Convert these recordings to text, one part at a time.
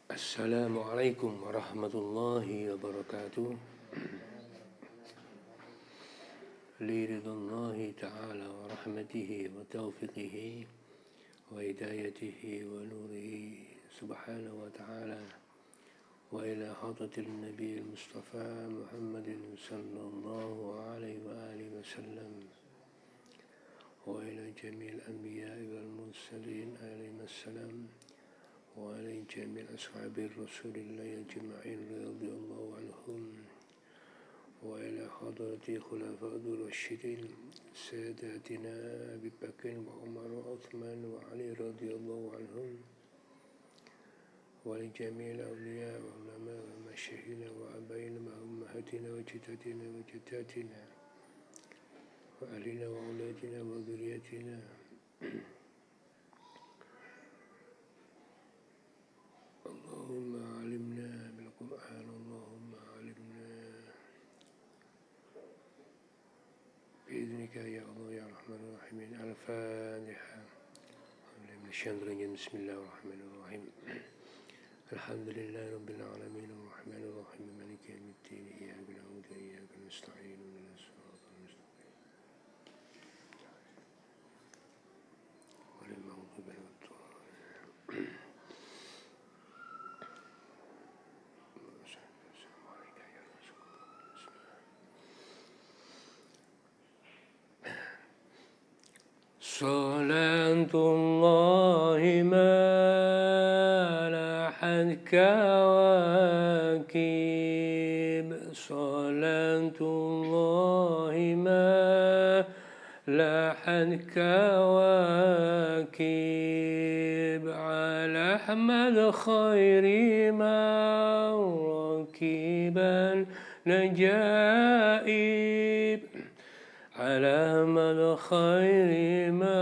Assalamualaikum warahmatullahi wabarakatuh. Liridhallahi ta'ala wa rahmatihi wa taufiqihi wa hidayatihi wa nurihi subhanahu wa ta'ala wa ila hadratil nabiyil mustafa Muhammadin sallallahu alaihi wa alihi wa sallam wa ila jami'il anbiya'i wal mursalin alaihi wassalam وعلى جميع أصحاب رسول الله أجمعين رضي الله عنهم وإلى حضرة خلفاء الراشدين ساداتنا أبي بكر وعمر وعثمان وعلي رضي الله عنهم ولجميع الأولياء والعلماء ومشايخنا وآبائنا وأمهاتنا وجداتنا وجداتنا وأهلنا وأولادنا وذريتنا اللهم علمنا بالقرآن اللهم علمنا بإذنك يا الله يا رحمن الرحيم. الفاتحة. بسم الله الرحمن الرحيم. الحمد لله رب العالمين الرحمن الرحيم مالك يوم الدين إياك نعبد وإياك نستعين اهدنا الصراط المستقيم غير المغضوب عليهم ولا الضالين. صلاة الله ما لاحت كواكب صلاة الله ما لاحت كواكب على أحمد خير ما ركبا نجائب على أحمد خير ما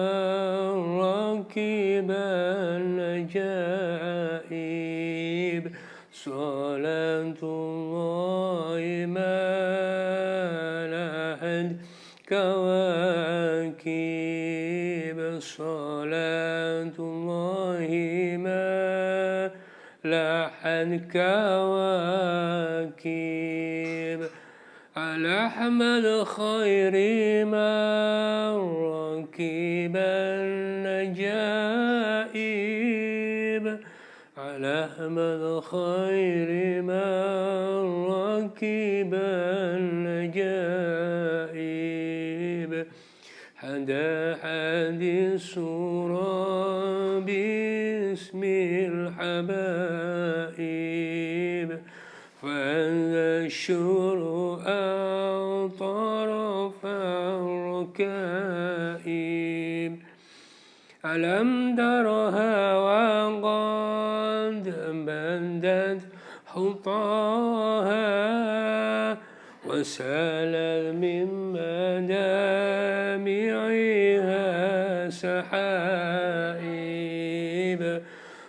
ركب النجائب صلاة الله ما لاحت كواكب صلاة الله ما لاحت كواكب على أحمد خير ما ركب النجائب على أحمد خير ما ركب النجائب حدا حديث باسم الحبائب فهذا الشر طرف الركائب ألم ترها وقد بدت حطاها وسالت من مدامعها سحائب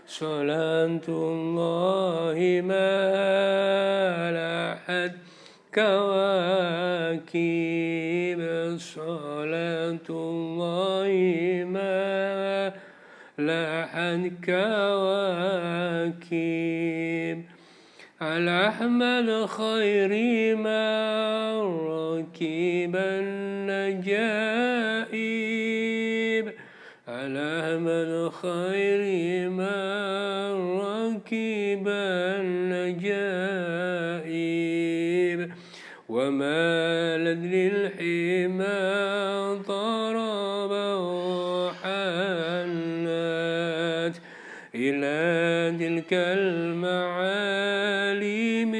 صلاة الله ما لاحت كواكب صلاة الله ما لاحت كواكب على أحمد خير ما ركب النجائب على أحمد خير ما ركب النجائب ومالت للحمى طربا وحنت إلى تلك المعالم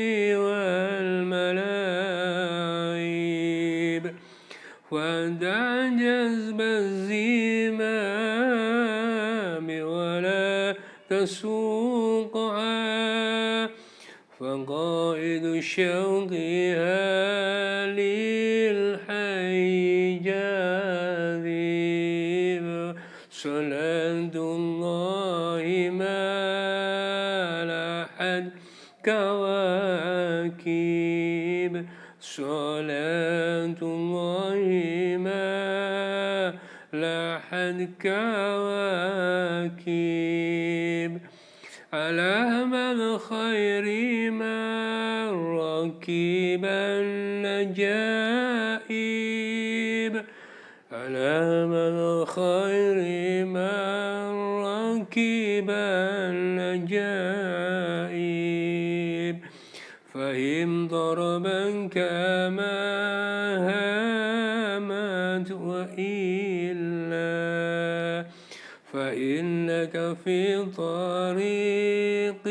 والملاعب ودع جذب الزمام ولا تسوقها فقائد شوقها للحي جاذب صلاة الله ما لاحت كواكب صلاة الله ما لاحت كواكب على أحمد العجائب فهم ضربا كما هامت وإلا فإنك في طريق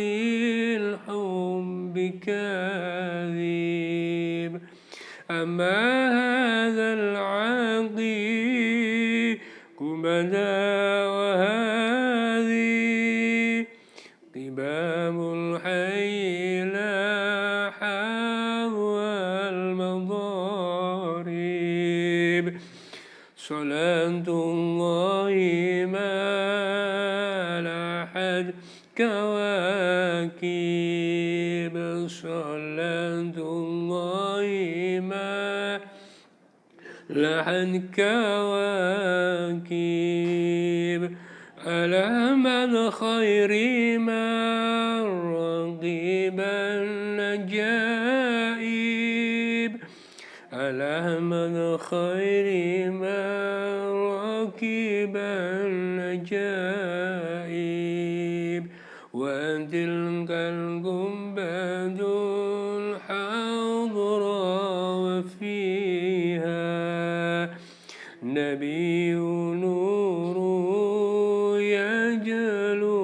الحب كاذب أما هذا العقيق بدا وهذه قباب الحي لاح والمضارب صلاة الله ما لاحت كواكب صلاة الله ما لاحت كواكب ألهم الخير ما رقب النجائب ألهم الخير ما ركب النجائب وتلك الجنبد الحضراء وفيها نبي نور يجلو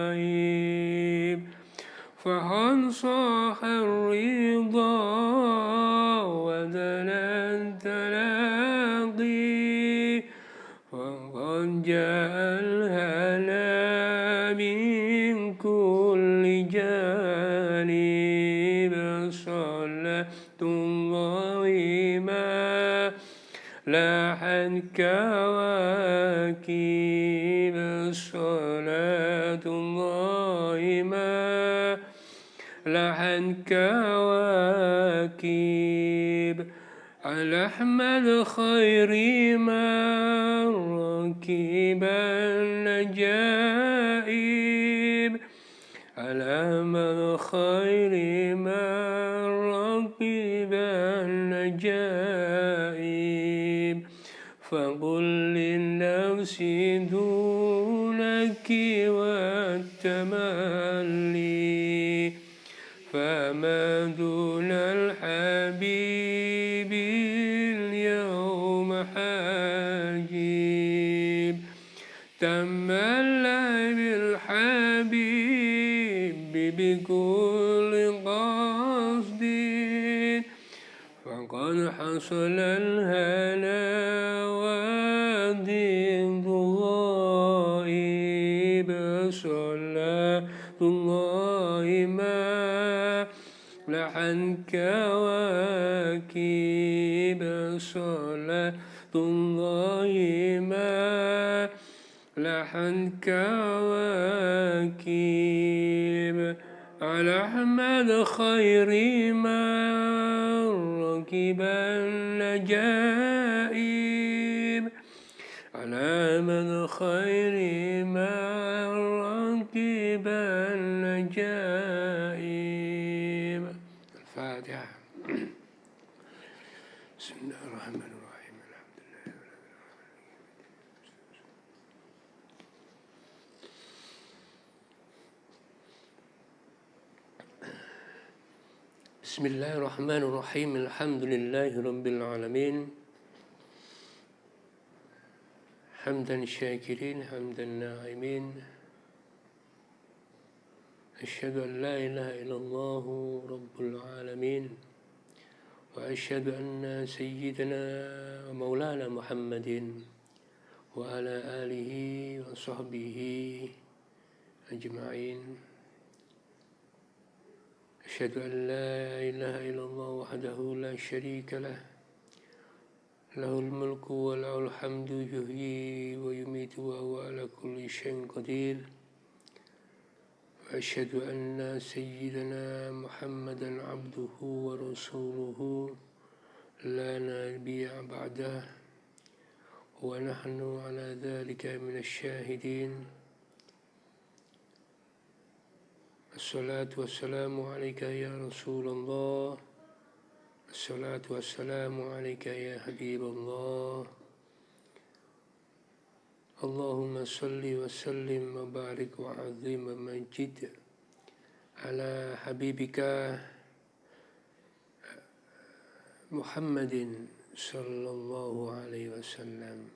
الغيائب فهل صاح الرضا ودنا التلاقي فقد جاء الهنا من كل جانب صلاة الله ما لاحت كواكب صلاة الله ما لاحت كواكب على أحمد خير ما ركب النجائب على أحمد خير ما ركب النجائب فقل للنفس دونك والتملي فما دون الحبيب اليوم حاجب تملى بالحبيب بكل قصد فقد حصل الهنا والضد غائب صلاة الله ما لاحت كواكب صلاة الله ما لاحت كواكب على أحمد خير ما ركب النجائب على أحمد خير ما ركب النجائب. الفاتحة. بسم الله الرحمن الرحيم الحمد لله. بسم الله الرحمن الرحيم الحمد لله رب العالمين حمدا الشاكرين حمدا الناعمين أشهد أن لا إله إلا الله رب العالمين وأشهد أن سيدنا ومولانا محمد وعلى آله وصحبه أجمعين أشهد أن لا إله إلا الله وحده لا شريك له له الملك وله الحمد يحيي ويميت وهو على كل شيء قدير وأشهد أن سيدنا محمدا عبده ورسوله لا نبي بعده ونحن على ذلك من الشاهدين الصلاة والسلام عليك يا رسول الله الصلاة والسلام عليك يا حبيب الله Allahumma salli wa sallim wa barik wa azim wa majid ala habibika Muhammadin sallallahu alaihi wasallam.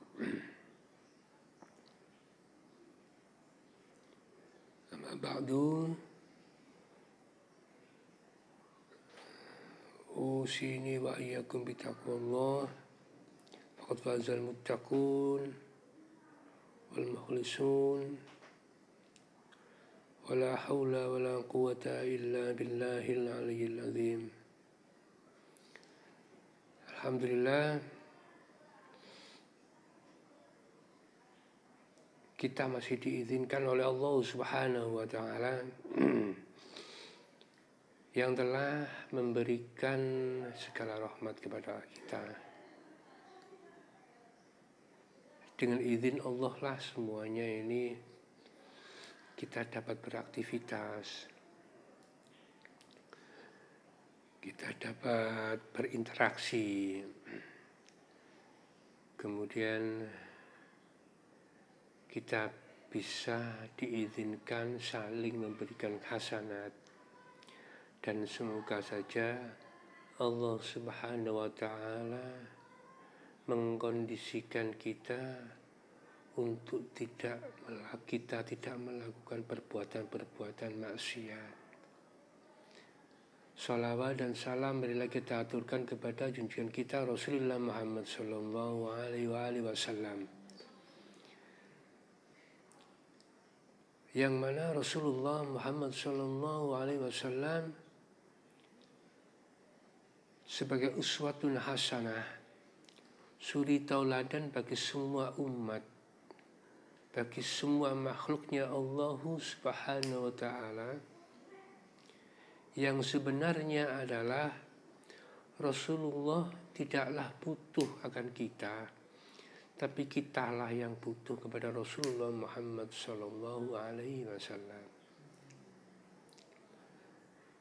Amma ba'du, usini wa iyyakum bitaqwallah faqad fazal muttaqun wal mukhlisun wala hawla wala quwwata illa billahil aliyyil azim. Alhamdulillah, kita masih diizinkan oleh Allah Subhanahu wa Ta'ala yang telah memberikan segala rahmat kepada kita. Dengan izin Allah lah semuanya ini kita dapat beraktivitas, kita dapat berinteraksi, kemudian kita bisa diizinkan saling memberikan hasanat, dan semoga saja Allah Subhanahu wa Ta'ala mengkondisikan kita untuk kita tidak melakukan perbuatan-perbuatan maksiat. Salawat dan salam marilah kita aturkan kepada junjungan kita Rasulullah Muhammad sallallahu alaihi wasallam, yang mana Rasulullah Muhammad sallallahu alaihi wasallam sebagai uswatun hasanah, suri tauladan bagi semua umat, bagi semua makhluknya Allah Subhanahu wa Ta'ala, yang sebenarnya adalah Rasulullah tidaklah butuh akan kita, tapi kitalah yang butuh kepada Rasulullah Muhammad sallallahu alaihi wasallam.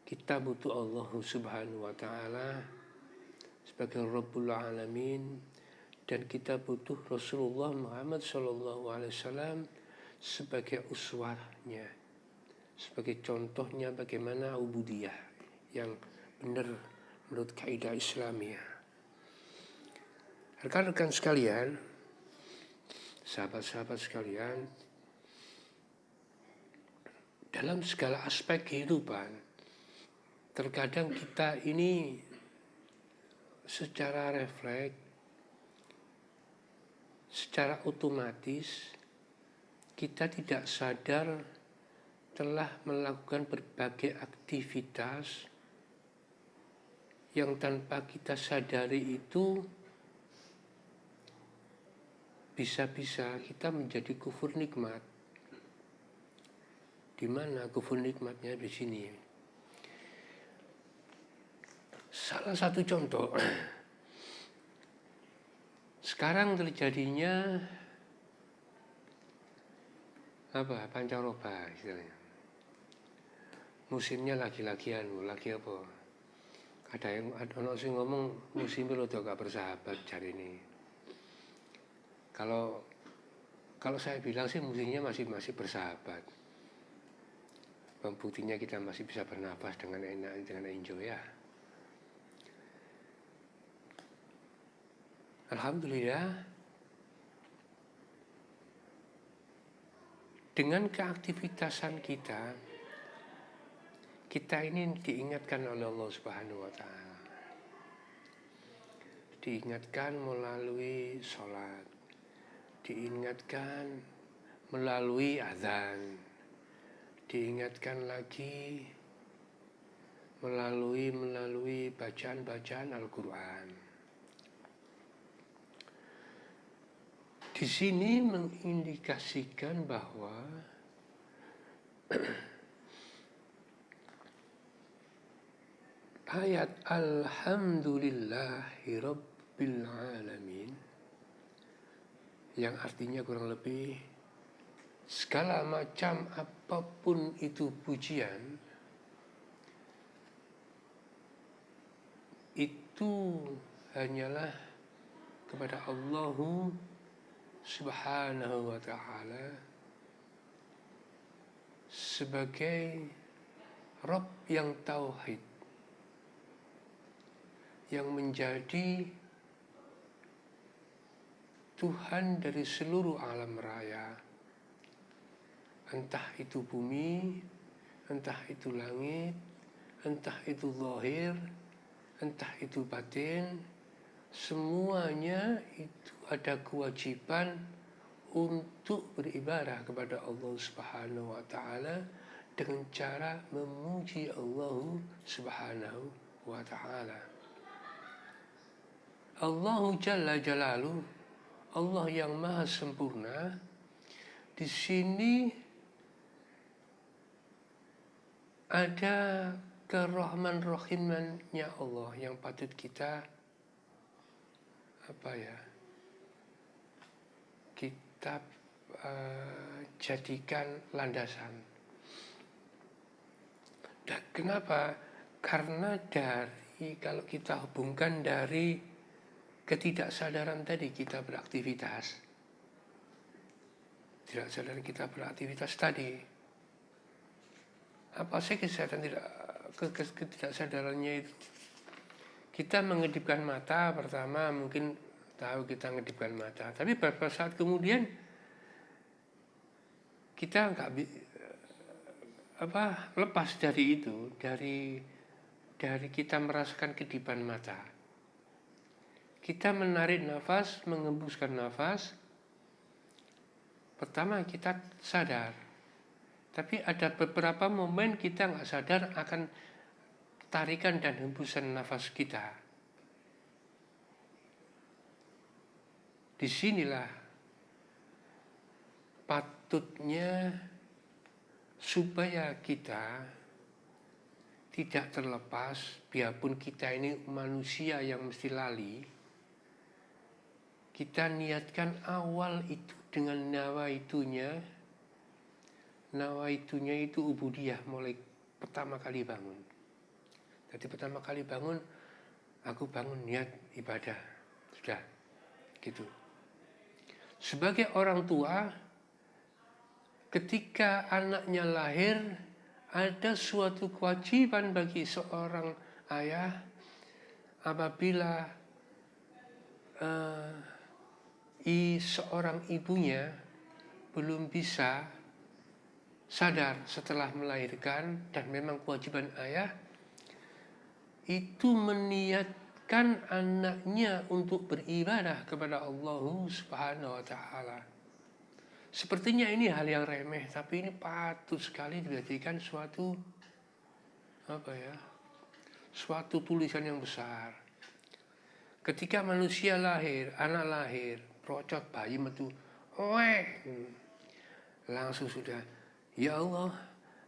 Kita butuh Allah Subhanahu wa Ta'ala sebagai Rabbul Alamin, dan kita butuh Rasulullah Muhammad sallallahu alaihi wasallam sebagai uswahnya, sebagai contohnya bagaimana ubudiyah yang benar menurut kaidah Islamiyah. Rekan-rekan sekalian, sahabat-sahabat sekalian, dalam segala aspek kehidupan, terkadang kita ini secara refleks, secara otomatis, kita tidak sadar telah melakukan berbagai aktivitas yang tanpa kita sadari itu bisa-bisa kita menjadi kufur nikmat. Di mana kufur nikmatnya di sini? Salah satu contoh, sekarang terjadinya pancaroba istilahnya. Musimnya lagi-lagian, lagi apa? Ada orang sih ngomong musimnya udah gak bersahabat cari ini. Kalau saya bilang sih musimnya masih bersahabat. Buktinya kita masih bisa bernafas dengan enak, dengan enjoy ya. Alhamdulillah, dengan keaktivitasan kita ini diingatkan oleh Allah Subhanahu wa Ta'ala. Diingatkan melalui sholat, diingatkan melalui azan, diingatkan lagi melalui bacaan-bacaan Al-Quran. Di sini mengindikasikan bahwa ayat Alhamdulillahi Rabbil Alamin, yang artinya kurang lebih segala macam apapun itu pujian, itu hanyalah kepada Allah Subhanahu wa ta'ala sebagai Rabb yang tauhid, yang menjadi Tuhan dari seluruh alam raya, entah itu bumi, entah itu langit, entah itu zahir, entah itu batin, semuanya itu ada kewajiban untuk beribadah kepada Allah Subhanahu wa ta'ala dengan cara memuji Allah Subhanahu wa ta'ala. Allahu Jalla Jalaluh, Allah yang maha sempurna, di sini ada kerahman rahimannya Allah yang patut kita kita jadikan landasan. Dan kenapa? Karena kalau kita hubungkan dari ketidaksadaran tadi kita beraktivitas, tidak sadar kita beraktivitas tadi, apa sih ketidaksadarannya itu? Kita mengedipkan mata, pertama mungkin tahu kita mengedipkan mata, tapi beberapa saat kemudian kita nggak lepas dari itu, dari kita merasakan kedipan mata. Kita menarik nafas, mengembuskan nafas. Pertama kita sadar, tapi ada beberapa momen kita nggak sadar akan tarikan dan hembusan nafas kita. Disinilah patutnya supaya kita tidak terlepas, biarpun kita ini manusia yang mesti lali, kita niatkan awal itu dengan nawaitunya itu ubudiyah, mulai pertama kali bangun. Jadi pertama kali bangun, aku bangun niat ibadah, sudah gitu. Sebagai orang tua, ketika anaknya lahir, ada suatu kewajiban bagi seorang ayah apabila seorang ibunya belum bisa sadar setelah melahirkan, dan memang kewajiban ayah itu meniatkan anaknya untuk beribadah kepada Allah Subhanahu wa ta'ala. Sepertinya ini hal yang remeh, tapi ini patut sekali dijadikan suatu tulisan yang besar. Ketika manusia lahir, anak lahir, procot bayi metu, langsung sudah, ya Allah,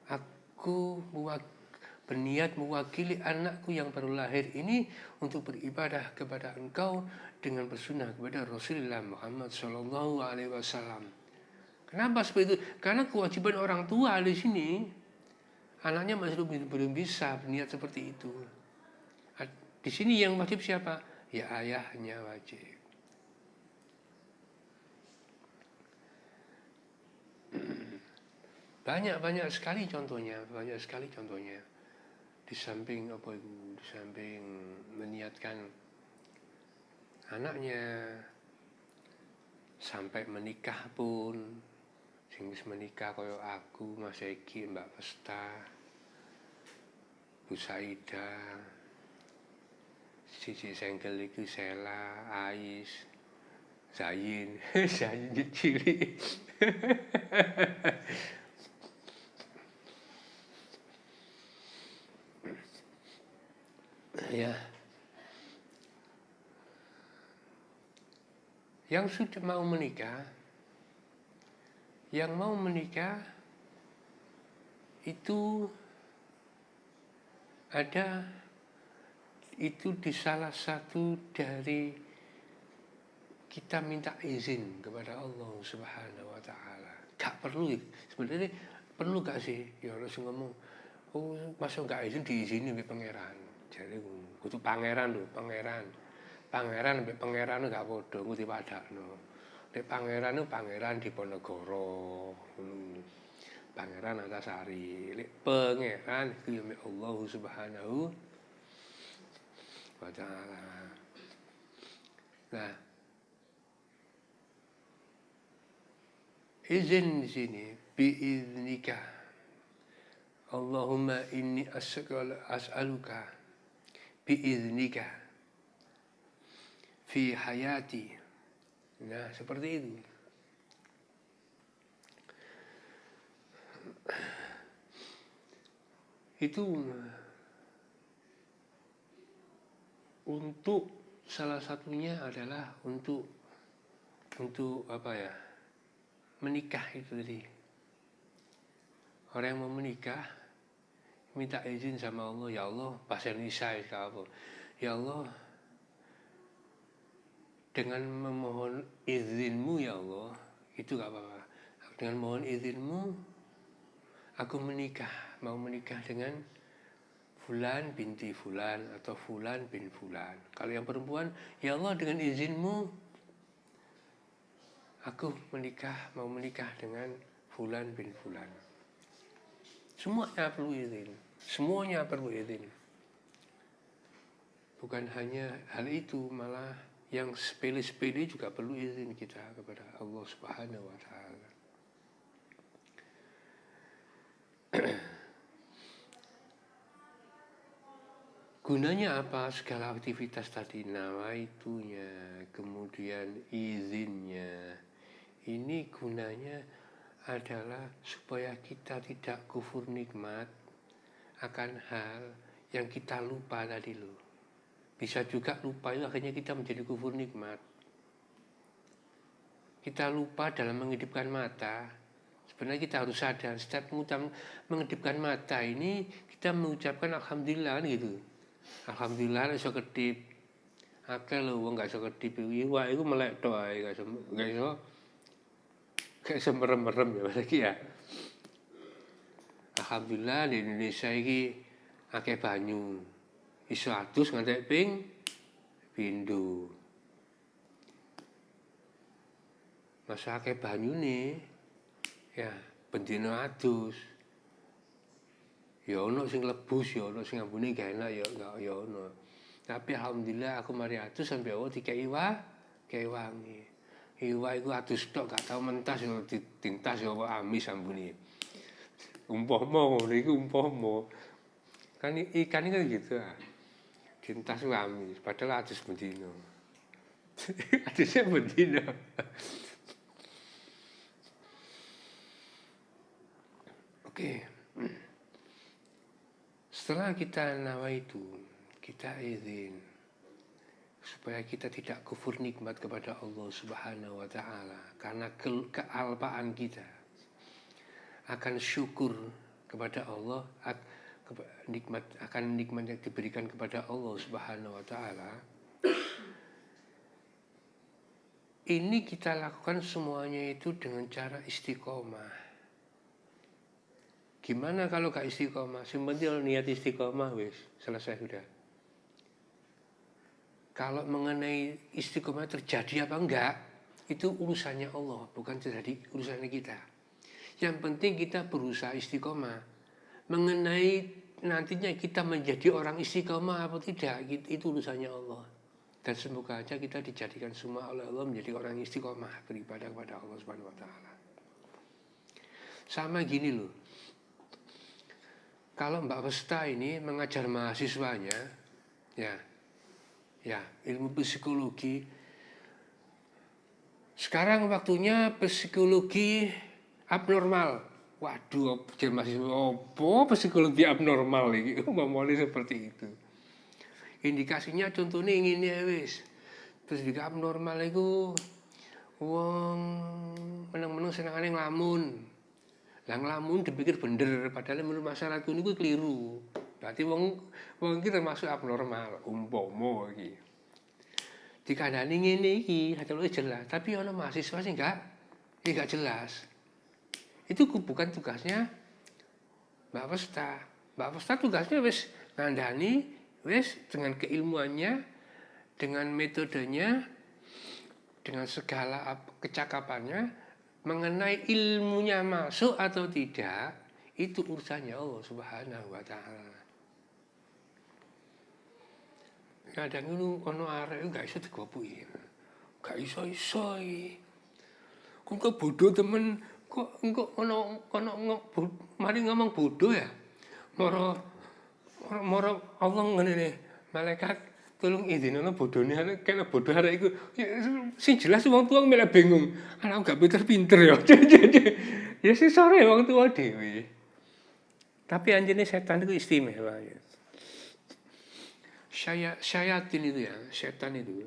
aku berniat mewakili anakku yang baru lahir ini untuk beribadah kepada Engkau dengan bersunnah kepada Rasulullah Muhammad SAW. Kenapa seperti itu? Karena kewajiban orang tua di sini, anaknya masih belum bisa berniat seperti itu. Di sini yang wajib siapa? Ya ayahnya wajib. Banyak sekali contohnya. Di samping meniatkan anaknya sampai menikah pun, sing wis menikah kaya aku, Mas Eki, Mbak Pesta, Bu Saida, Cici Senggel iku Sela, Ais, Zayin, Zayin cilik. Ya. Yang sudah mau menikah, itu ada itu di salah satu dari kita minta izin kepada Allah Subhanahu wa ta'ala. Gak perlu, sebenarnya perlu gak sih? Ya harus ngomong, masa gak izin diizini oleh pangeran. Jadi kudu pangeran lho, pangeran sampai pangeran gak podo, kudu padakno. pangeran itu pangeran Diponegoro, pangeran Antasari. Pangeran itu ya Allah Subhanahu wa ta'ala. Nah, izin di sini biiznika. Allahumma inni as'aluka biiznika fi hayati. Nah, seperti itu. Itu untuk salah satunya adalah untuk apa ya? Menikah itu tadi. Orang yang mau menikah minta izin sama Allah, ya Allah, bahasa Indonesia apa? Ya Allah, dengan memohon izinmu ya Allah, itu gak apa-apa. Dengan mohon izinmu, aku mau menikah dengan Fulan binti Fulan atau Fulan bin Fulan. Kalau yang perempuan, ya Allah dengan izinmu, aku mau menikah dengan Fulan bin Fulan. Semuanya perlu izin. Semuanya perlu izin. Bukan hanya hal itu, malah yang sepele-sepele juga perlu izin kita kepada Allah Subhanahu wa ta'ala. Gunanya apa segala aktivitas tadi? Nawaitunya, kemudian izinnya. Ini gunanya adalah supaya kita tidak kufur nikmat akan hal yang kita lupa tadi loh. Bisa juga lupa itu akhirnya kita menjadi kufur nikmat. Kita lupa dalam mengedipkan mata. Sebenarnya kita harus sadar setiap mengedipkan mata ini kita mengucapkan alhamdulillah gitu. Alhamdulillah iso kedip. Akeh lho wong gak iso kedip iwak iku melek tok ae gak iso merem-merem ya lagi ya. Alhamdulillah di Indonesia iki akeh banyu. Iso adus ngantek ping pindho. Masa akeh banyune ya bendino adus. Ya ono sing lebus, ya ono sing ambune gak enak ya ono. Tapi alhamdulillah aku mari adus sampai Allah dikei wangi. Iwak iku adus tok gak tau mentas yo ditintas yo amis ambune. Umpama ngono iku umpama. Kan ikan kan gitu ah. Tintas amis, padahal adus bendino. Adusnya bendino. Oke. Setelah kita nawaitu, kita izin supaya kita tidak kufur nikmat kepada Allah Subhanahu wa ta'ala karena kealpaan kita. Akan syukur kepada Allah nikmat yang diberikan kepada Allah Subhanahu wa ta'ala. Ini kita lakukan semuanya itu dengan cara istiqomah. Gimana kalau gak istiqomah? Sebenarnya niat istiqomah wis selesai sudah. Kalau mengenai istiqomah terjadi apa enggak, itu urusannya Allah, bukan terjadi urusannya kita. Yang penting kita berusaha istiqomah. Mengenai nantinya kita menjadi orang istiqomah atau tidak, itu urusannya Allah. Dan semoga aja kita dijadikan semua oleh Allah menjadi orang istiqomah beribadah kepada Allah Subhanahu wa ta'ala. Sama gini loh. Kalau Mbak Westa ini mengajar mahasiswanya, ya ilmu psikologi. Sekarang waktunya psikologi abnormal. Waduh, jadi mahasiswa apa psikologi abnormal ini? Ngomongnya seperti itu. Indikasinya contohnya ini ya wis. Terus juga abnormal itu wong meneng-meneng senengane nglamun. Lah nglamun dipikir bener, padahal menurut masyarakat niku keliru. Berarti wong iki termasuk abnormal, umpama iki. Dikandani ngene iki, terus jelas, tapi ana mahasiswa sing enggak jelas. Itu bukan tugasnya Mbak Westa. Mbak Westa tugasnya wis ngandani, wis dengan keilmuannya, dengan metodenya, dengan segala kecakapannya, mengenai ilmunya masuk atau tidak, itu urusannya Allah Subhanahu wa Ta'ala. Kadang itu ono arek gak iso digopoki. Gak iso. Kok bodoh temen, kok ono mari ngomong bodoh ya. Moro Allah ngene nih, malaikat tolong izinono bodone arek kena bodoh arek iku. Sing jelas wong tuwa malah bingung. Anak gak pinter-pinter ya. Ya sih sore wong tuwa dhewe. Tapi anjene setan itu istimewa ya. Syayatin itu ya, setan itu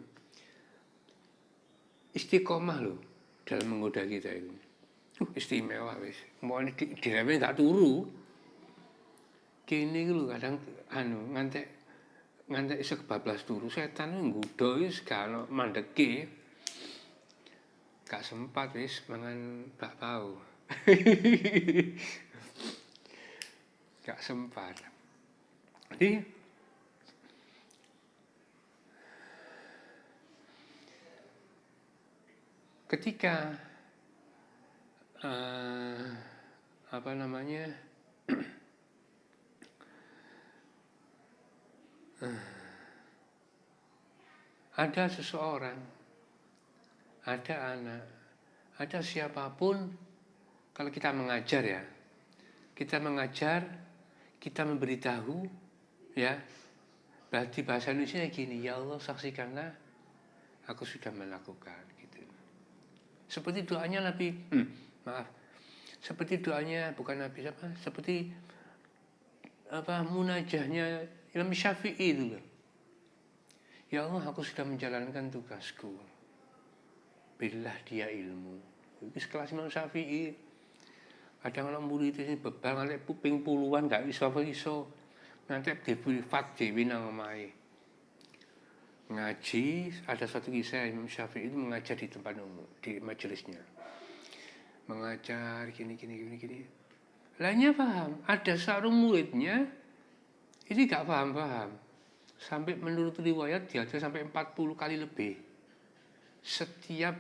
istiqomah loh dalam menggoda kita itu. Istimewa wis. Mau direwe gak turu. Kene iki lho kadang ngantek iso kebablas turu, setan nggodha wis gak ono mandeke. Gak sempat wis mangan bakpao. Gak sempat. Jadi ketika ada seseorang, ada anak, ada siapapun, kalau kita mengajar ya, kita memberitahu ya, berarti bahasa Indonesia gini, ya Allah saksikanlah aku sudah melakukan gitu. Seperti doanya Nabi, seperti doanya bukan Nabi siapa, seperti munajahnya Imam Syafi'i itu loh. Ya Allah, aku sudah menjalankan tugasku. Berilah dia ilmu. Itu sekelas Imam Syafi'i. Kadang orang murid itu bebal ngantek ping puluhan gak iso. Ngantek dibifat dewi nang omahe. Ngaji, ada satu kisah Imam Syafi'i itu mengajar di tempat umum, di majelisnya. Mengajar gini. Lainnya paham, ada seorang muridnya ini gak paham. Sampai menurut riwayat diajar sampai 40 kali lebih. Setiap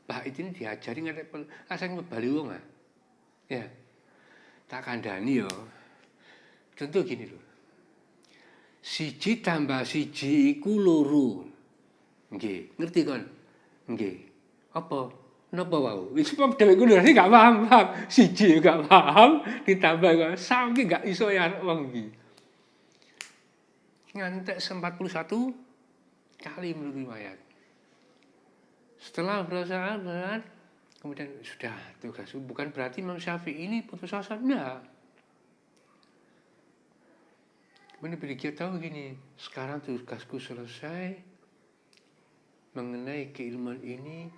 bait ini diajari ngantek asing bali wong ah. Ya. Tak kandhani yo. Contoh gini loh. 1 tambah 1 iku 2. Nggih, ngerti kon? Nggih. Apa? Napa wau? Wis dheweke lho gak paham. 1 gak paham ditambah kok saiki gak iso ya wong iki. Ngantek 41 kali menurut riwayat. Setelah berat, kemudian sudah tugas. Bukan berarti Imam Syafi'i ini putus asa, enggak. Kemudian berpikir tahu gini, sekarang tugasku selesai mengenai keilmuan ini,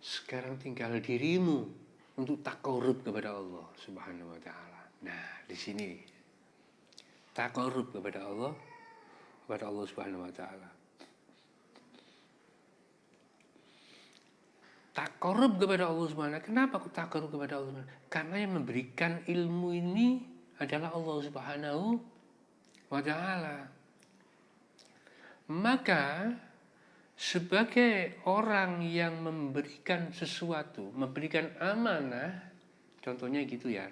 sekarang tinggal dirimu untuk takarrub kepada Allah Subhanahu wa Ta'ala. Nah, di sini takarrub kepada Allah Subhanahu wa Ta'ala. Takarrub kepada Allah Subhanahu wa Ta'ala. Kenapa aku takarrub kepada Allah Subhanahu wa Ta'ala? Karena yang memberikan ilmu ini adalah Allah Subhanahu wa Ta'ala. Maka sebagai orang yang memberikan sesuatu, memberikan amanah, contohnya gitu ya,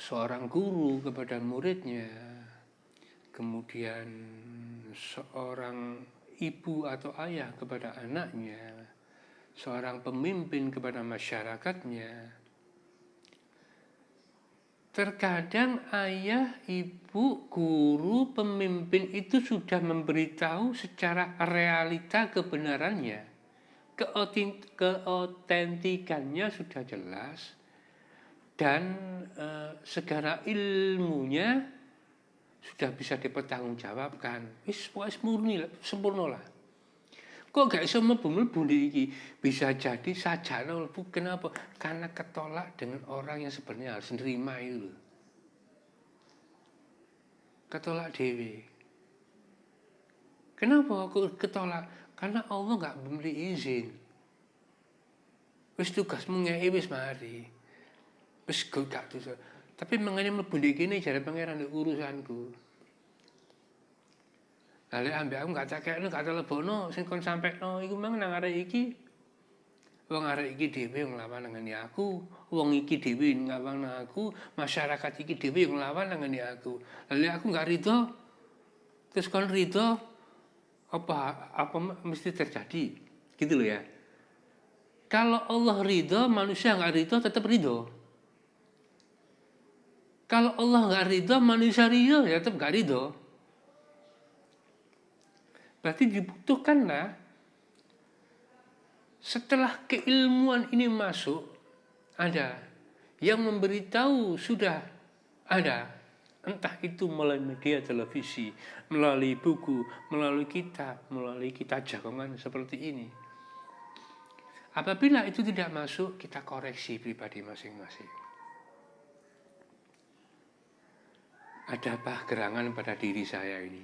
seorang guru kepada muridnya, kemudian seorang ibu atau ayah kepada anaknya, seorang pemimpin kepada masyarakatnya. Terkadang ayah, ibu, guru, pemimpin itu sudah memberitahu secara realita kebenarannya. Keotentikannya sudah jelas. Dan segala ilmunya sudah bisa dipertanggungjawabkan. Wis murni lah, sempurna lah. Kok gak iso mlebu iki? Bisa jadi sajana mlebu. Kenapa? Karena ketolak dengan orang yang sebenarnya harus nerima itu. Ketolak dewe. Kenapa aku ketolak? Karena Allah gak memberi izin. Wis tugasmu ngeki wis mari. Wis gak dosa. Tapi mengenai mlebu iki jare pangeran urusanku. Lha ambek aku gak cakekno gak telebono sing kon sampekno iku mang nang arek iki. Wong arek iki dhewe nglawan ngene aku, wong iki dhewe nglawan aku, masyarakat iki dhewe nglawan ngene aku. Lha aku gak rido. Terus kon rido apa mesti terjadi? Gitu loh ya. Kalau Allah ridho, manusia nggak ridho tetap ridho. Kalau Allah nggak ridho, manusia ridho ya tetap nggak ridho. Berarti dibutuhkanlah setelah keilmuan ini masuk, ada yang memberitahu sudah ada. Entah itu melalui media televisi, melalui buku, melalui kitab jagongan seperti ini. Apabila itu tidak masuk, kita koreksi pribadi masing-masing. Ada apa gerangan pada diri saya ini?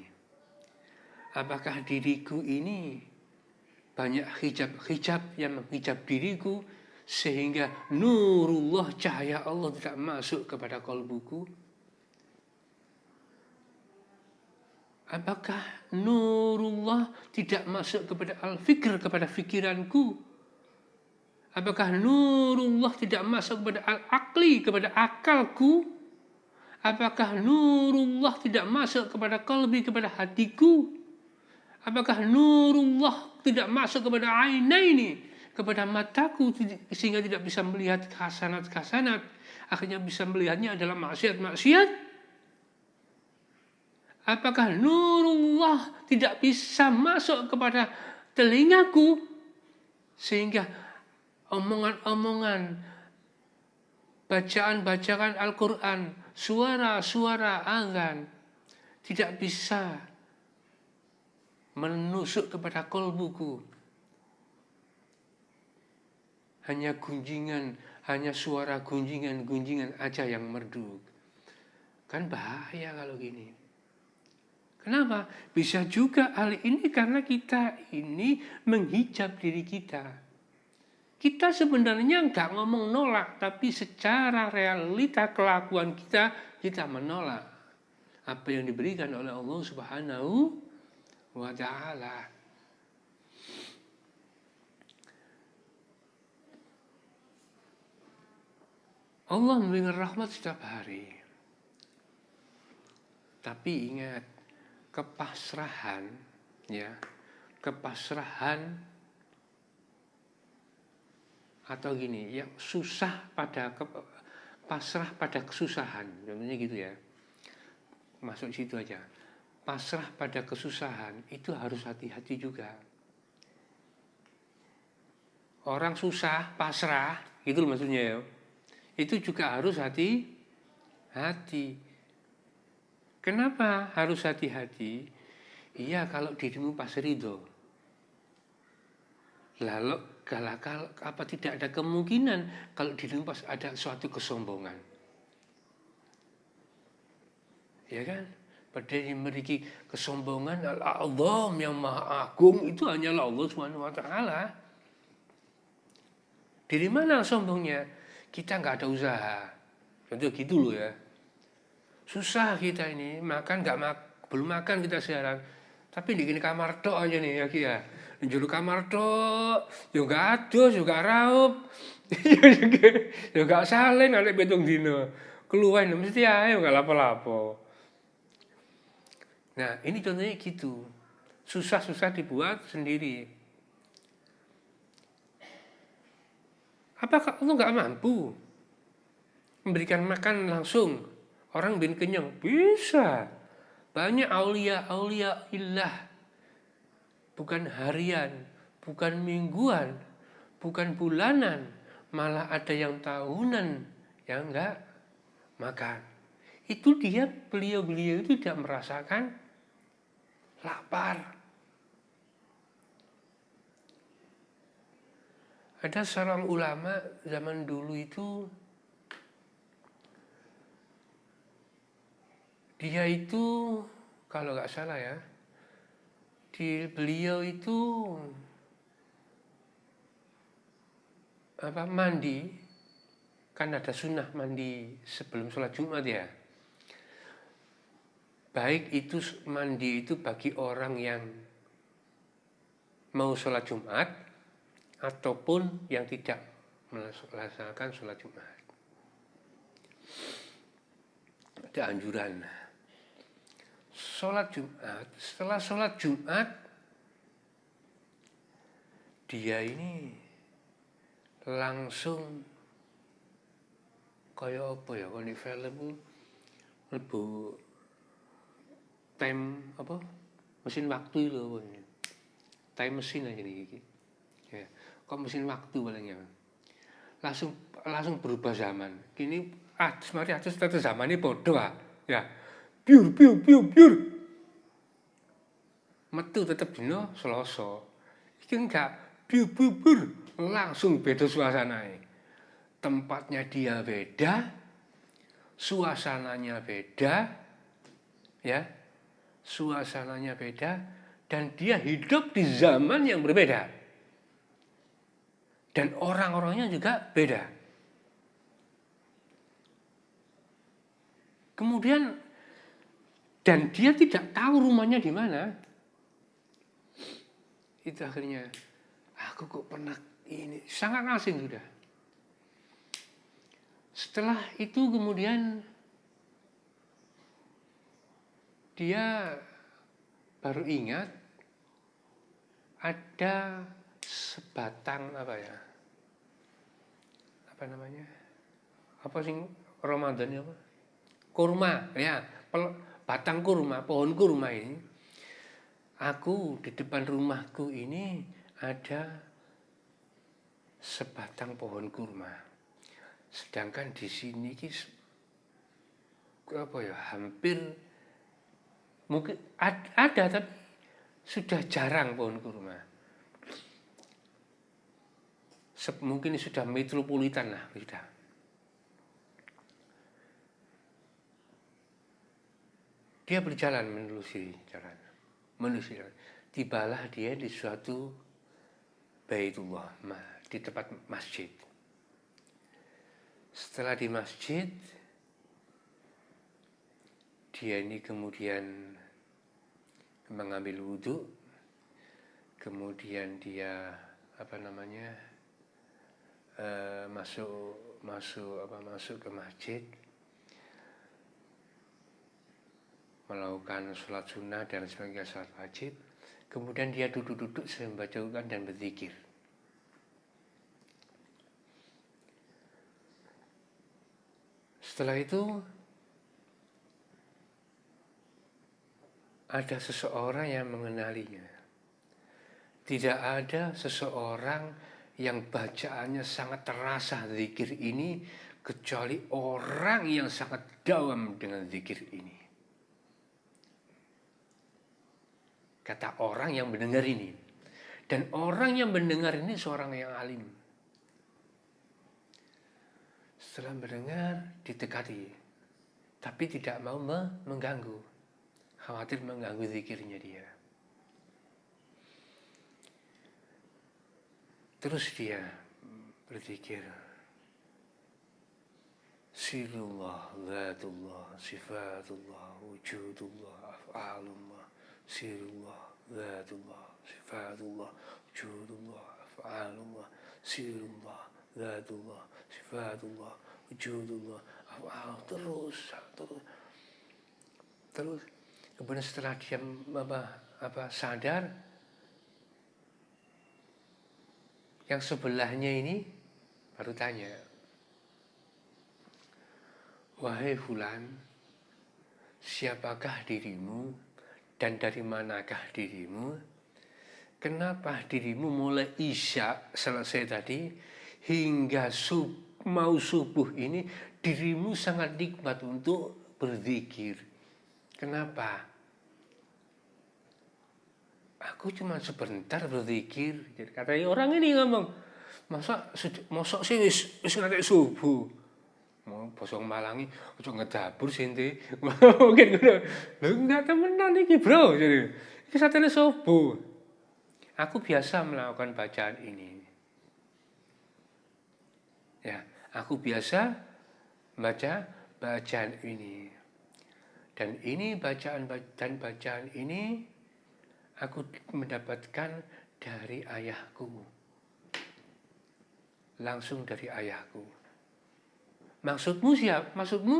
Apakah diriku ini banyak hijab yang menghijab diriku sehingga nurullah, cahaya Allah tidak masuk kepada kalbuku? Apakah nurullah tidak masuk kepada al-fikr, kepada fikiranku? Apakah nurullah tidak masuk kepada al-aqli, kepada akalku? Apakah nurullah tidak masuk kepada qalbi, kepada hatiku? Apakah nurullah tidak masuk kepada ainaini, kepada mataku, sehingga tidak bisa melihat hasanat-hasanat? Akhirnya bisa melihatnya adalah maksiat-maksiat? Apakah nurullah tidak bisa masuk kepada telingaku sehingga omongan-omongan, bacaan-bacaan Al-Quran, suara-suara azan tidak bisa menusuk kepada kalbuku? Hanya gunjingan, hanya suara gunjingan aja yang merdu. Kan bahaya kalau gini. Kenapa? Bisa juga hal ini karena kita ini menghijab diri kita. Kita sebenarnya nggak ngomong nolak, tapi secara realita kelakuan kita menolak apa yang diberikan oleh Allah Subhanahu wa Ta'ala. Allah memberikan rahmat setiap hari. Tapi ingat, kepasrahan atau gini, yang susah pasrah pada kesusahan, contohnya gitu ya, masuk situ aja. Pasrah pada kesusahan itu harus hati-hati juga. Orang susah pasrah, gitu loh maksudnya ya. Itu juga harus hati-hati. Kenapa harus hati-hati? Iya, kalau dirimu pas ridho. Lalu kalau apa tidak ada kemungkinan kalau dirimu pas ada suatu kesombongan? Ya kan? Padahal yang memiliki kesombongan Allah yang Maha Agung itu hanyalah Allah Subhanahu wa Ta'ala. Dari mana sombongnya? Kita nggak ada usaha. Contoh gitu loh ya. Susah kita ini, belum makan kita sekarang. Tapi di kamar tok aja nih ya. Njulu kamar tok, yo gak adus, yo gak raup. Yo gak salin nek pitung dino. Keluwen mesti ae gak lapo-lapo. Nah, ini contohnya gitu. Susah-susah dibuat sendiri. Apakah Allah gak mampu memberikan makan langsung? Orang bin kenyang, bisa. Banyak aulia illah. Bukan harian, bukan mingguan, bukan bulanan. Malah ada yang tahunan yang enggak makan. Itu beliau itu tidak merasakan lapar. Ada seorang ulama zaman dulu itu, dia itu kalau nggak salah ya, beliau itu mandi, kan ada sunnah mandi sebelum sholat Jumat ya. baik itu mandi itu bagi orang yang mau sholat Jumat ataupun yang tidak melaksanakan sholat Jumat. Ada anjuran sholat Jumat. Setelah sholat Jumat, dia ini langsung kayak apa ya, kalau di film lebu time apa, mesin waktu itu apa ya, time mesin aja nih ya. Kok mesin waktu palingnya langsung berubah zaman. Kini mari atus zaman ini bodoh ya, piur metu tetep dino Selasa. Iki enggak piur langsung beda suasananya. Tempatnya dia beda, suasananya beda, ya, suasananya beda, dan dia hidup di zaman yang berbeda, dan orang-orangnya juga beda. Kemudian, dan dia tidak tahu rumahnya di mana. Itu akhirnya, aku kok pernah ini, sangat asing sudah. Setelah itu kemudian dia baru ingat ada sebatang apa ya? Apa namanya? Apa sih Ramadan apa? Kurma, ya, batang kurma, pohon kurma ini. Aku di depan rumahku ini ada sebatang pohon kurma. Sedangkan di sini apa ya, hampir mungkin ada tapi sudah jarang pohon kurma. Mungkin sudah metropolitan lah sudah. Dia berjalan menelusuri jalan. Tibalah dia di suatu Baitullah, di tempat masjid. Setelah di masjid, dia ini kemudian mengambil wudhu, kemudian dia masuk ke masjid, melakukan sholat sunnah dan sebagainya, sholat wajib. Kemudian dia duduk-duduk sambil membaca Quran dan berzikir. Setelah itu ada seseorang yang mengenalinya. Tidak ada seseorang yang bacaannya sangat terasa zikir ini kecuali orang yang sangat dalam dengan zikir ini. Kata orang yang mendengar ini. Dan orang yang mendengar ini seorang yang alim. Setelah mendengar, didekati. Tapi tidak mau mengganggu. Khawatir mengganggu zikirnya dia. Terus dia berzikir. Sirullah, zatullah, sifatullah, wujudullah, af'alullah. Sirullah, zatullah, sifatullah, wujudullah, af'alullah. Sirullah, zatullah, sifatullah, wujudullah, af'alullah. Terus kemudian setelah dia sadar, yang sebelahnya ini baru tanya, wahai fulan, siapakah dirimu dan dari manakah dirimu? Kenapa dirimu mulai isya selesai tadi hingga mau subuh ini dirimu sangat nikmat untuk berzikir? Kenapa? Aku cuma sebentar berzikir. Jadi katanya orang ini ngomong, masa sih wis nanti subuh. Mau bosong Malangi, ojo ngedabur sinte. Mungkin ngono. Lho enggak temenan iki, Bro. Jadi iki satene subuh. Aku biasa melakukan bacaan ini. Ya, aku biasa baca bacaan ini. Dan ini bacaan ini aku mendapatkan dari ayahku. Langsung dari ayahku. Maksudmu siapa? Maksudmu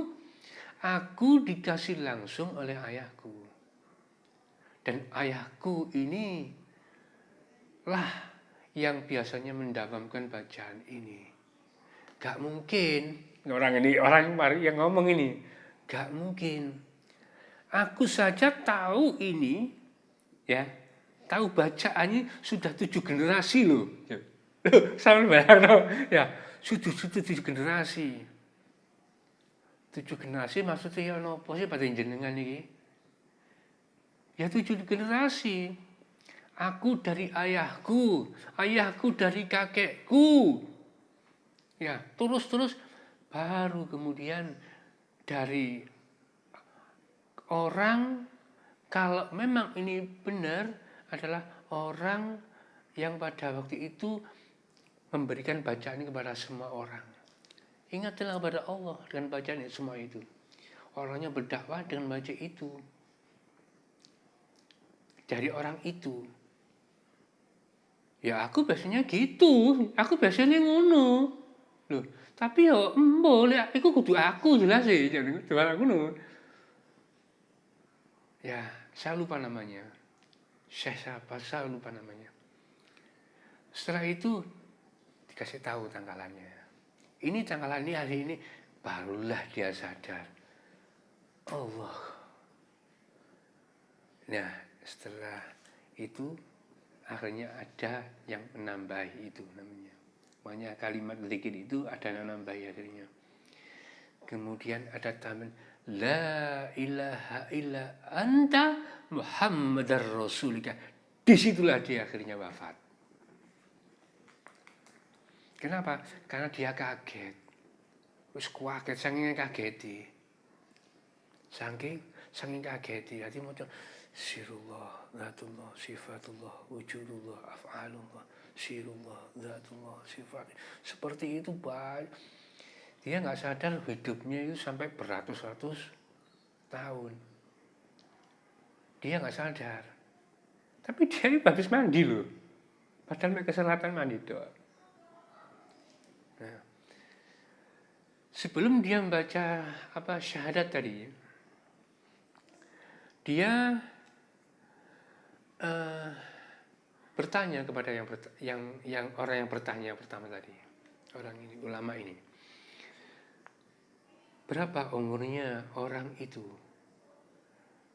aku dikasih langsung oleh ayahku. Dan ayahku ini lah yang biasanya mendapamkan bacaan ini. Gak mungkin orang yang ngomong ini. Gak mungkin. Aku saja tahu ini, ya, tahu bacaannya sudah 7 generasi loh. Sama bayang, ya, sudah 7 generasi. 7 generasi maksudnya ya nopo sih pada jenengan ini? Ya 7 generasi. Aku dari ayahku, ayahku dari kakekku. Ya, terus baru kemudian dari orang, kalau memang ini benar adalah orang yang pada waktu itu memberikan bacaan ini kepada semua orang. Ingatlah kepada Allah dengan bacaan semua itu. Orangnya berdakwah dengan baca itu. Dari orang itu. Ya aku biasanya gitu. Aku biasanya ngono. Loh, tapi yo boleh iku kudu aku jelas sih. Jangan aku ngono. Ya, saya lupa namanya. Saya lupa namanya. Setelah itu dikasih tahu tanggalannya. Ini tanggalan ini hari ini, barulah dia sadar. Allah. Nah, setelah itu akhirnya ada yang menambahi itu namanya. Makanya kalimat zikir itu ada yang menambahi akhirnya. Kemudian ada tambahan La ilaha illa anta Muhammadar Rasulika. Disitulah dia akhirnya wafat. Kenapa? Karena dia kaget. Wis kaget, saking kageti. Saking kageti. Jadi macam sirullah, zatullah, sifatullah, wujudullah, af'alullah, sirullah, zatullah, sifat. Seperti itu banyak. Dia nggak sadar hidupnya itu sampai beratus-ratus tahun. Dia nggak sadar. Tapi dia itu habis mandi loh. Padahal mereka selatan mandi doang. Nah, sebelum dia membaca syahadat tadi, dia bertanya kepada yang orang yang bertanya pertama tadi, orang ini, ulama ini. Berapa umurnya orang itu?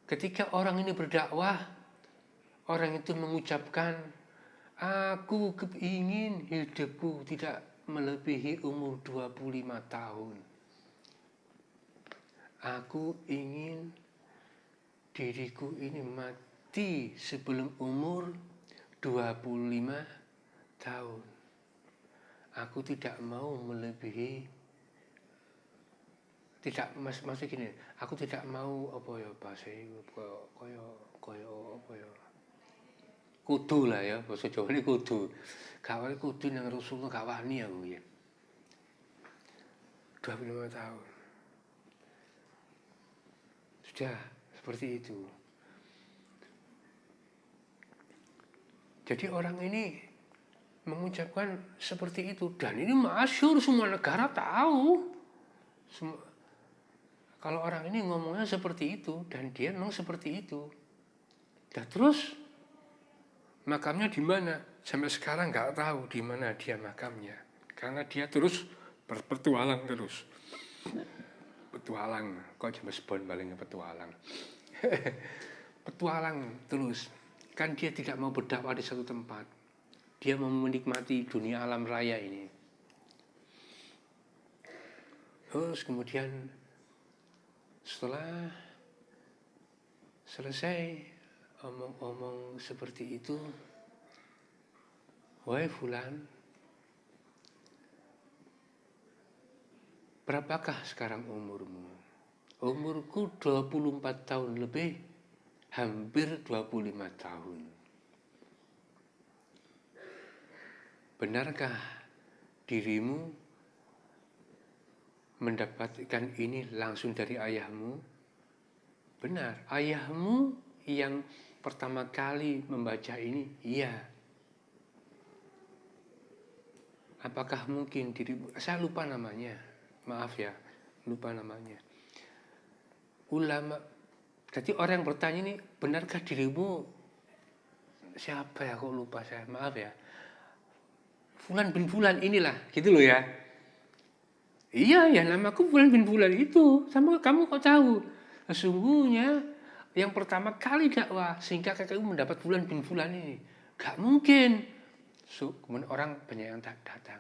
Ketika orang ini berdakwah, orang itu mengucapkan, aku ingin hidupku tidak melebihi umur 25 tahun. Aku ingin diriku ini mati sebelum umur 25 tahun. Aku tidak mau melebihi, tidak masih gini, aku tidak mau bahasa itu kudu lah ya, bahasa Jawa ini kudu. Kawal kudu yang Rasulullah kawani aku ya. 25 tahun. Sudah seperti itu. Jadi orang ini mengucapkan seperti itu dan ini masyhur, semua negara tahu. Kalau orang ini ngomongnya seperti itu dan dia memang seperti itu. Dan terus makamnya di mana? Sampai sekarang nggak tahu di mana dia makamnya. Karena dia terus berpetualang terus. Petualang, kok James Bond palingnya petualang. Petualang terus. Kan dia tidak mau berdakwah di satu tempat. Dia mau menikmati dunia alam raya ini. Terus kemudian setelah selesai omong-omong seperti itu, wahai fulan, berapakah sekarang umurmu? Umurku 24 tahun lebih, hampir 25 tahun. Benarkah dirimu mendapatkan ini langsung dari ayahmu? Benar, ayahmu yang pertama kali membaca ini, iya. Apakah mungkin dirimu, saya lupa namanya, maaf ya, lupa namanya. Ulama, jadi orang yang bertanya ini, benarkah dirimu, siapa ya, kok lupa saya, maaf ya. Fulan bin Fulan inilah, gitu loh ya. Iya ya, namaku Fulan bin Fulan itu, sama kamu kok tahu? Sesungguhnya yang pertama kali dakwah sehingga kamu mendapat Fulan bin Fulan ini, gak mungkin. Kemudian orang banyak yang datang.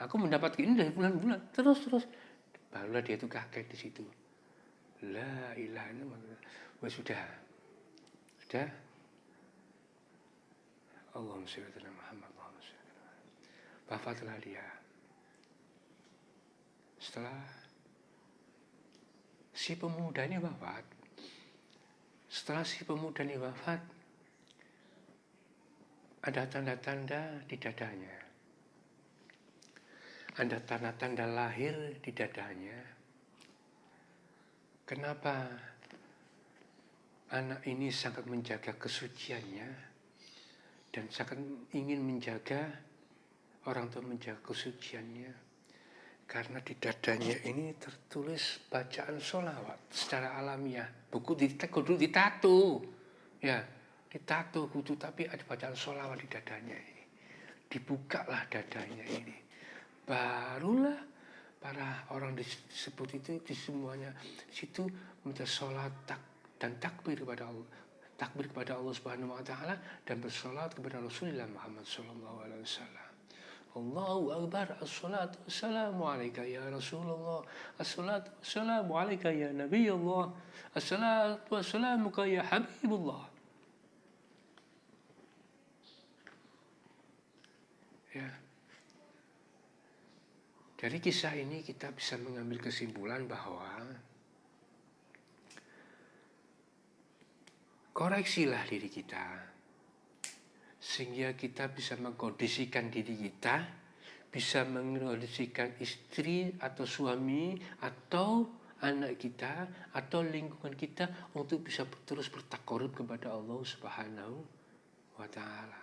Aku mendapat ini dari Fulan, terus barulah dia itu kaget di situ. La ilaha illallah. Wah, sudah. Allahumma sholli ala Muhammad. Wafatlah dia. Setelah si pemuda ini wafat, ada tanda-tanda di dadanya. Ada tanda-tanda lahir di dadanya. Kenapa anak ini sangat menjaga kesuciannya dan sangat ingin menjaga, orang tua menjaga kesuciannya? Karena di dadanya ini tertulis bacaan sholawat secara alamiah. Buku kudu ditato. Ya, ditato kudu, tapi ada bacaan sholawat di dadanya ini. Dibukalah dadanya ini. Barulah para orang disebut itu di semuanya situ minta sholat dan takbir kepada Allah. Takbir kepada Allah Subhanahu wa taala dan bersolat kepada Rasulullah Muhammad sallallahu alaihi wasallam. Allahu Akbar, as-salatu wassalamu alaika ya Rasulullah, as-salatu wassalamu alaika ya Nabi Allah, as-salatu wassalamu ya Habibullah. Ya. Dari kisah ini kita bisa mengambil kesimpulan bahwa koreksilah diri kita. Sehingga kita bisa mengkondisikan diri kita, bisa mengkondisikan istri atau suami atau anak kita atau lingkungan kita untuk bisa terus bertakarub kepada Allah Subhanahu wa taala.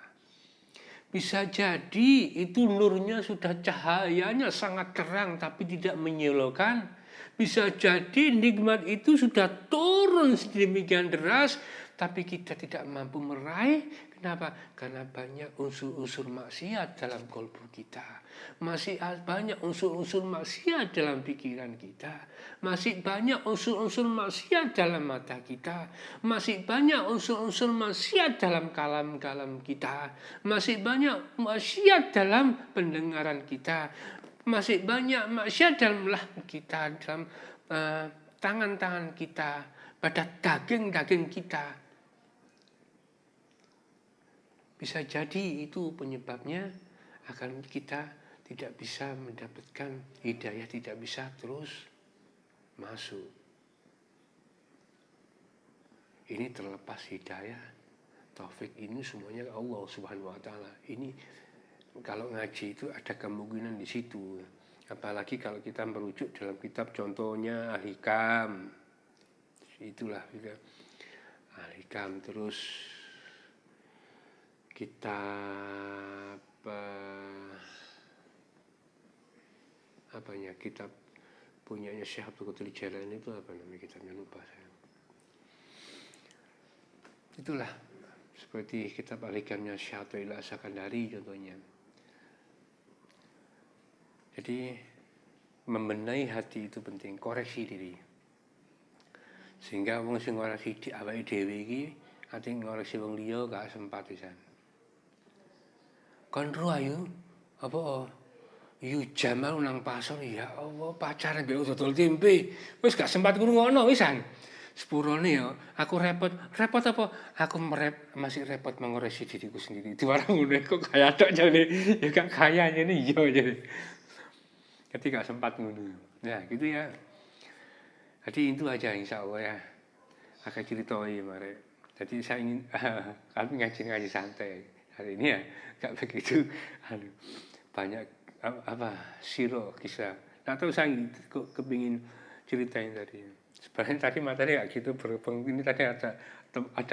Bisa jadi itu nurnya sudah, cahayanya sangat terang tapi tidak menyilaukan. Bisa jadi nikmat itu sudah turun sedemikian deras tapi kita tidak mampu meraih. Kenapa? Karena banyak unsur-unsur maksiat dalam kalbu kita. Masih banyak unsur-unsur maksiat dalam pikiran kita. Masih banyak unsur-unsur maksiat dalam mata kita. Masih banyak unsur-unsur maksiat dalam kalam-kalam kita. Masih banyak maksiat dalam pendengaran kita. Masih banyak maksiat dalam lahir kita, dalam tangan-tangan kita, pada daging-daging kita. Bisa jadi itu penyebabnya akan kita tidak bisa mendapatkan hidayah, tidak bisa terus masuk. Ini terlepas hidayah, taufik ini semuanya Allah Subhanahu wa taala. Ini kalau ngaji itu ada kemungkinan di situ. Apalagi kalau kita merujuk dalam kitab contohnya Al-Hikam. Itulah juga Al-Hikam, terus kitab kitab punyanya Syekh Abdul Qadir Jailani itu apa namanya kitabnya, lupa saya. Itulah seperti kitab Al-Hikamnya Syekh Athaillah As-Sakandari contohnya. Jadi membenahi hati itu penting, koreksi diri. Sehingga wong sing ngoreksi di awake dhewe iki ati ngoreksi wong liya gak sempat pisan. Kon ro ayu apa yu Jamal nang pasar, ya Allah pacaran mbek dodol tempe. Wis gak sempat ngrungokno wisan. Sepurone ya aku repot apa? Aku masih repot mengoreksi diriku sendiri. Diwara ngene kok kaya tok jane. Ya gak kaya ngene iya jane. Jadi gak sempat ngono. Ya gitu ya. Jadi itu aja insya Allah ya. Akan ceritain mare. Jadi saya ingin kami ngaji santai hari ini ya. Gak begitu banyak siro kisah. Nah terus saya kepingin ceritain tadi. Sebenarnya tadi materi nggak gitu berhubung ini tadi ada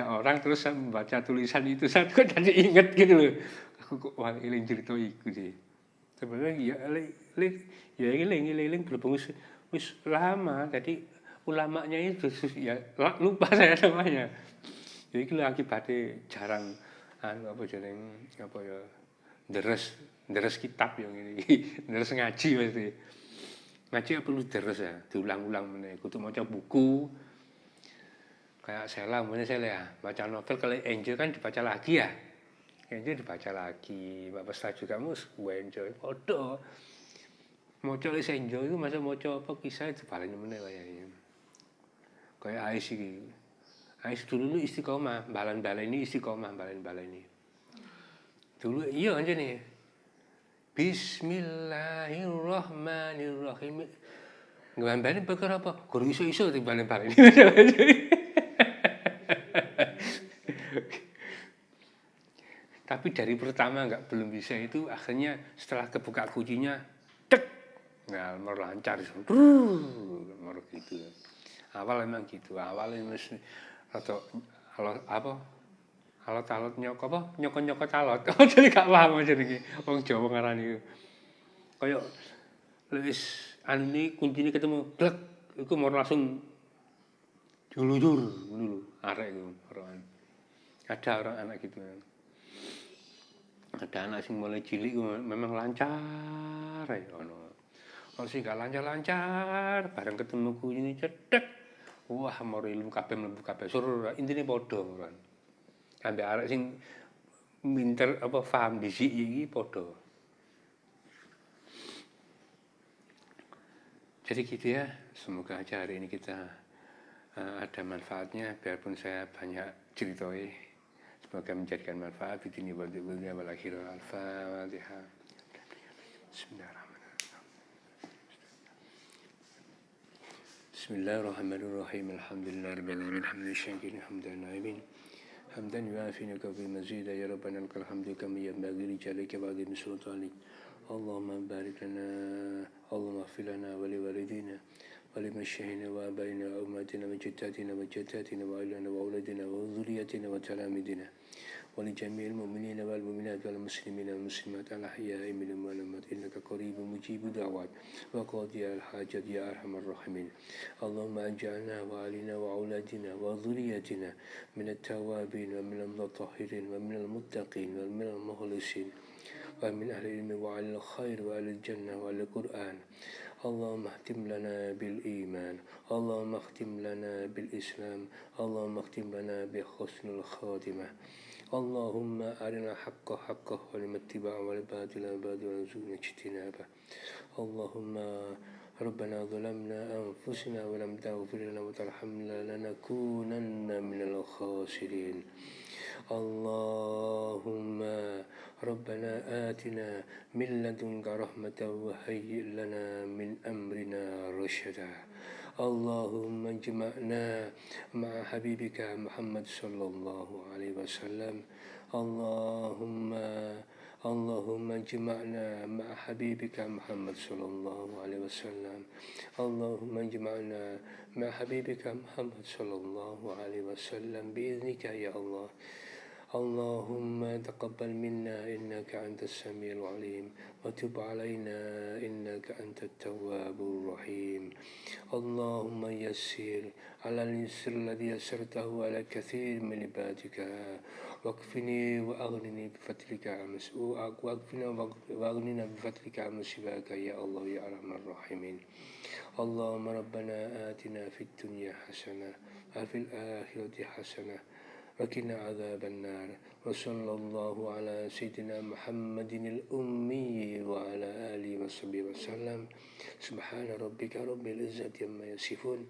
orang terus saya membaca tulisan itu saya kok jadi inget gitu loh. Aku kok wah eling cerita iku sih. Sebenarnya ya eling berhubung wis lama jadi ulamanya itu ya lupa saya namanya. Ya iki lho akibatnya jarang apa jeneng apa ya deres kitab yang ini deres ngaji mesti. Ngaji apa perlu deres ya, diulang-ulang meneh. Kudu maca buku. Kayak Sheila, mungkin Sheila ya, baca novel kalau Angel kan dibaca lagi ya. Angel dibaca lagi, Bapak Pesta juga mus, gue Angel, podo. Maca wis Angel itu masa maca apa kisah itu paling meneh kayaknya. Kayak Ais iki. Ais dulu istiqomah, balan-baleni istiqomah, balan-baleni. Dulu iya aja nih. Bismillahirrahmanirrahim. Ngambilin perkara apa? Guru iso-iso di balen-balen. Tapi dari pertama belum bisa itu akhirnya setelah kebuka kuncinya, tek, nah melancar, mau gitu. Awal emang gitu, awalnya mesti atau alot nyokot alot. Jadi gak paham aja nih, orang Jawa ngarani. Kayak wis ini kuncinya ketemu, glek, itu mau langsung julujur dulu, arek itu orang. Ada orang anak gitu. Ada anak sing mulai cilik memang lancar ya ono. Kalau sing gak lancar, bareng ketemu kuncinya cedek. Wah, mau ilmu mlebu kabeh sur intine padha kan. Ambek arek sing pinter apa paham dhisik iki padha. Jadi gitu ya, semoga aja hari ini kita ada manfaatnya, biarpun saya banyak ceritoi. Semoga menjadikan manfaat di dunia wal akhirah. Al-Fatihah. Bismillahirrahmanirrahim. Bismillahirrahmanirrahim. Alhamdulillahirabbil alamin. Hamdan syakirin hamdan na'imin. Hamdan yuafi nakafi mazida ya rabbana lakal hamdu kama yanbaghi li jalika wa azimi sultanik. Allahumma barik lana, Allahumma ighfir lana wa li walidina wa liman shahina wa abaina wa ummatina wa jaddatina wa jaddatina wa ahlina wa auladina wa dhurriyyatina wa talamidina wa li jami'il mu'minina wal mu'minat wal muslimina wal muslimat al ahya'i minhum wal amwat innaka qaribun mujibud da'wat wa qadiyal hajat ya arhamar rahimin. Allahumma aj'alna wa alina wa auladina wa dhurriyyatina min at-tawabin wa min al-mutahhirin wa min al-muttaqin wa min al-mukhlisin ومن أهل العلم وعلى الخير وعلى الجنة وعلى القرآن. اللهم اختم لنا بالإيمان، اللهم اختم لنا بالإسلام، اللهم اختم لنا بحسن الخاتمة. اللهم أرنا الحق حقا وارنا اتباعه والباطل باطلا وارزقنا اجتنابه. اللهم ربنا ظلمنا أنفسنا ولم تغفر لنا وترحمنا لنكونن من الخاسرين. اللهم ربنا آتنا من لدنك رحمة وهيئ لنا من أمرنا رشدا. اللهم اجمعنا مع حبيبك محمد صلى الله عليه وسلم. اللهم اجمعنا مع حبيبك محمد صلى الله عليه وسلم. اللهم اجمعنا مع حبيبك محمد صلى الله عليه وسلم بإذنك يا الله. اللهم تقبل منا إنك أنت السميع العليم وتب علينا إنك أنت التواب الرحيم. اللهم يسر على اليسر الذي يسرته على كثير من عبادك واكفني وأغنني بفضلك واغننا بفضلك عن سواك يا الله يا أرحم الراحمين. اللهم ربنا آتنا في الدنيا حسنة وفي الآخرة حسنة وقنا عذاب النار. وصلى الله على سيدنا محمد الأمي وعلى آله وصحبه وسلم. سبحان ربك رب العزة عما يصفون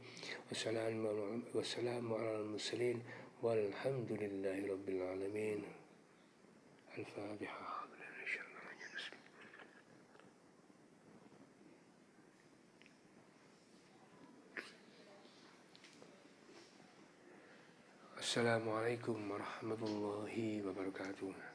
وسلام على المرسلين والحمد لله رب العالمين. الفاتحة. Assalamualaikum warahmatullahi wabarakatuh.